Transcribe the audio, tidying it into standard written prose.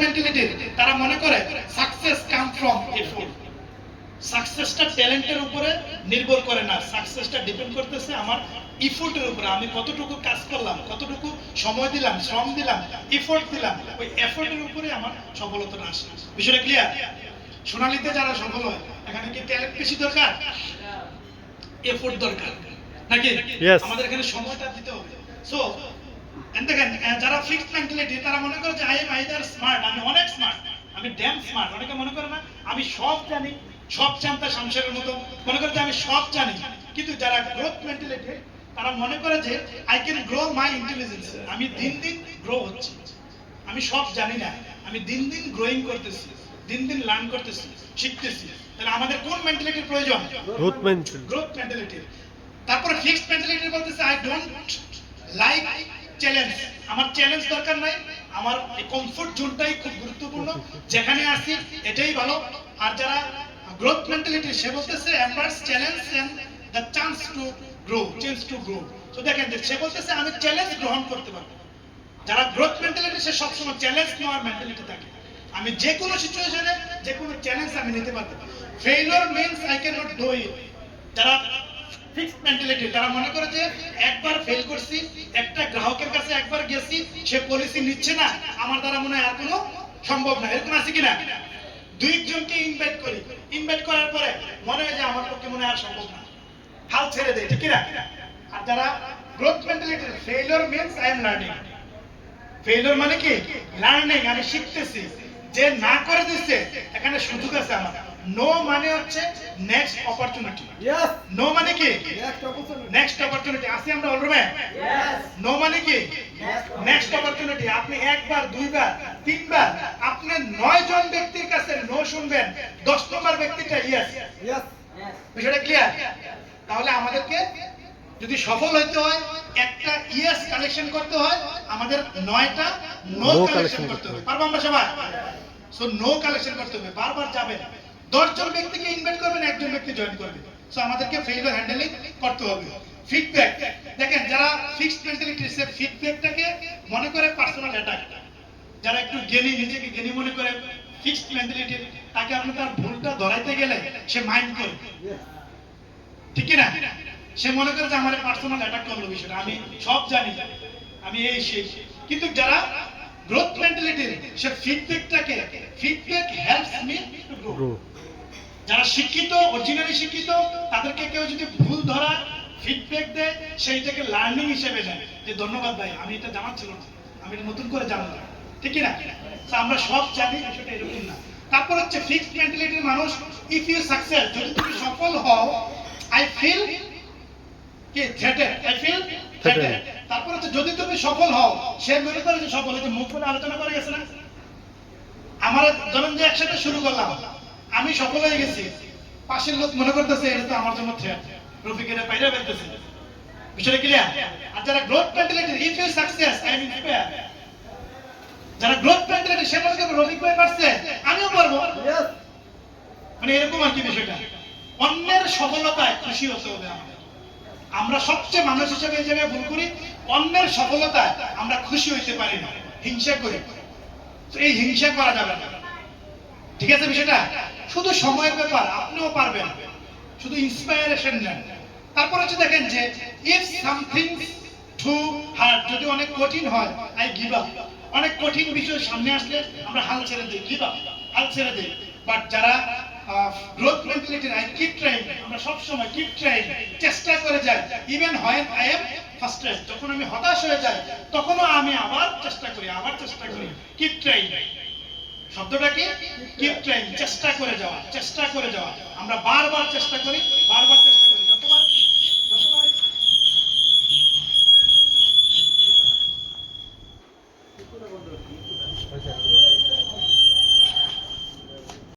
মেন্টালিটির তারা মনে করে সাকসেস কাম ফ্রম এফোর্ট। সাকসেসটা ট্যালেন্টের উপরে নির্ভর করে না, সাকসেসটা ডিপেন্ড করতেছে আমার এফোর্টের উপরে। আমি কতটুকু কাজ করলাম, কতটুকু সময় দিলাম, শ্রম দিলাম, এফোর্ট দিলাম, ওই এফোর্টের উপরে আমার সফলতাটা আসে। বিষয়টা ক্লিয়ার? সোনালীতে যারা সফল হয় এখানে কি ট্যালেন্ট বেশি দরকার, এফোর্ট দরকার নাকি? আমাদের এখানে সময়টা দিতে হবে। সো দেখেন যারা ফিক্সড মেন্টালিটি তারা মনে করে যে আই এম আইদার স্মার্ট, আমি অনেক স্মার্ট, আমি ড্যাম স্মার্ট। অনেকে মনে করে না আমি সব জানি, সব জানতা শামশেরের মতো মনে করে যে আমি সব জানি। কিন্তু যারা গ্রোথ মেন্টালিটি তারা মনে করে যে I can grow my intelligence, আমি দিন দিন গ্রো হচ্ছি, আমি সব জানি না, আমি দিন দিন গ্রোয়িং করতেছি, দিন দিন লার্ন করতেছি, শিখতেছি। তাহলে আমাদের কোন মেন্টালিটির প্রয়োজন? Growth mentality. তারপরে ফিক্সড মেন্টালিটি বলতেছে আই ডোন্ট লাইক চ্যালেঞ্জ, আমার চ্যালেঞ্জ দরকার নাই, আমার এই কমফোর্ট জোনটাই খুব গুরুত্বপূর্ণ, যেখানে আছি এটাই ভালো। আর যারা গ্রোথ মেন্টালিটি সে বলতেছে embrace challenge and the chance to grow, change to grow. তো দেখেন সে বলতেছে আমি চ্যালেঞ্জ গ্রহণ করতে পারবো। যারা গ্রোথ মেন্টালিটি সে সবসময় চ্যালেঞ্জ নেওয়ার মেন্টালিটি থাকে, আমি যে কোনো সিচুয়েশনে যে কোনো চ্যালেঞ্জ আমি নিতে পারবো। Failure means I can not do it. যারা ফিক্সড মেন্টালিটি তারা মনে করে যে একবার ফেল করছি, একটা গ্রাহকের কাছে একবার গেছি, সে পলিসি নিচ্ছে না, আমার দ্বারা মনে হয় আর কোনো সম্ভব না। এরকম আছে কিনা? দুইজনকে ইনভাইট করি, ইনভাইট করার পরে মনে হয় যে আমার পক্ষে মনে আর সম্ভব না, হাল ছেড়ে দেয়, ঠিক কিনা? আর যারা growth mentality failure means I am learning, failure মানে কি? লার্নিং, আমি শিখতেছি। যে না করে দিচ্ছে এখানে সুযোগ আছে আমার। নো মানে হচ্ছে নেক্সট অপরচুনিটি। নো মানে কি? Next opportunity. আসি আমরা অলরেডি? নো মানে কি? Next opportunity. আপনি একবার, দুইবার, তিনবার, আপনি 9 জন ব্যক্তির কাছে নো শুনবেন, 10 নম্বর ব্যক্তিটা ইয়েস। বিষয়টা ক্লিয়ার? তাহলে আমাদেরকে যদি সফল হইতে হয় একটা ইয়েস কালেকশন করতে হয়, আমাদের 9টা নো কালেকশন করতে হবে। পারবো আমরা সবাই? সো নো কালেকশন করতে হবে, বারবার যাবেন, 10 জন ব্যক্তিকে ইনভাইট করবেন, একজন ব্যক্তি জয়েন করবে। সো আমাদেরকে ফেইলিউর হ্যান্ডেলিং করতে হবে। ফিডব্যাক, দেখেন যারা ফিক্সড মেন্টালিটি সে ফিডব্যাকটাকে মনে করে পার্সোনাল অ্যাটাক। যারা একটু জ্ঞানী, নিজেকে জ্ঞানী মনে করে ফিক্সড মেন্টালিটি, তাকে আপনি তার ভুলটা ধরাইতে গেলে সে মাইন্ড করে, ঠিক কি না? সে মনে করে যে আমার পার্সোনাল অ্যাটাক করলো, বিষয়টা আমি সব জানি, আমি এই সেই। কিন্তু যারা গ্রোথ মেন্টালিটি সে ফিডব্যাকটাকে, feedback helps me to grow. যারা শিক্ষিত, অরিজিনালি শিক্ষিত, তাদেরকে কেউ যদি ভুল ধরা ফিডব্যাক দেয়, সেইটাকে লার্নিং হিসেবে নেয়, যে ধন্যবাদ ভাই, আমি এটা জানা ছিল না, আমি এটা নতুন করে জানলাম, ঠিক না? আমরা সব জানি, বিষয়টা এরকম না। তারপর হচ্ছে ফিক্সড মেন্টালিটির মানুষ, ইফ ইউ সাকসেস, যদি তুমি সফল হও, আই ফিল কি থ্রেটেড, আই ফিল থ্রেটেড। তারপর হচ্ছে যদি তুমি সফল হও, সে মনে করে যে সফল হয়েছে, মুখ বলে আলোচনা করে গেছে না। আমার ধরেন যে একসাথে শুরু করলাম, আমি সফল হয়ে গেছি, পাশের লোক মনে করতেছে এটা তো আমার জন্য থ্রেট, রফিক এটা পাইরা ফেলতেছে। বিষয়টা ক্লিয়ার? আর যারা growth mentality, if you success I am inspire, যারা গ্রোথ মেন্টালিটি সে মনে করে রফিক ভাই পারছে, আমিও পারবো, মানে এরকম আর কি বিষয়টা। অন্যের সফলতায় খুশি হতে হবে আমাদের। আমরা সবচেয়ে মানুষ হিসেবে এই জায়গায় ভুল করি, অন্যের সফলতায় আমরা খুশি হইতে পারি না, হিংসা করি। তো এই হিংসা করা যাবে না, ঠিক আছে বিষয়টা? শুধু সময়ের ব্যাপার, আপনিও পারবেন, শুধু ইন্সপায়ারেশন নেন। তারপর হচ্ছে দেখেন যে ইফ সামথিং টু হার্ড, যদি অনেক কঠিন হয়, আই গিভ আপ। অনেক কঠিন বিষয় সামনে আসলে আমরা হাল ছেড়ে দিই, গিভ আপ, হাল ছেড়ে দিই। বাট যারা growth mentality, I keep trying, আমরা সব সময় কিপ ট্রাইং, চেষ্টা করে যাই। Even when I am frustrated, যখন আমি হতাশ হয়ে যাই, তখনও আমি আবার চেষ্টা করি, আবার চেষ্টা করি। কিপ ট্রাইং শব্দটা কি? কিপ ট্রাইং, চেষ্টা করে যাওয়া, চেষ্টা করে যাওয়া। আমরা বারবার চেষ্টা করি, বারবার চেষ্টা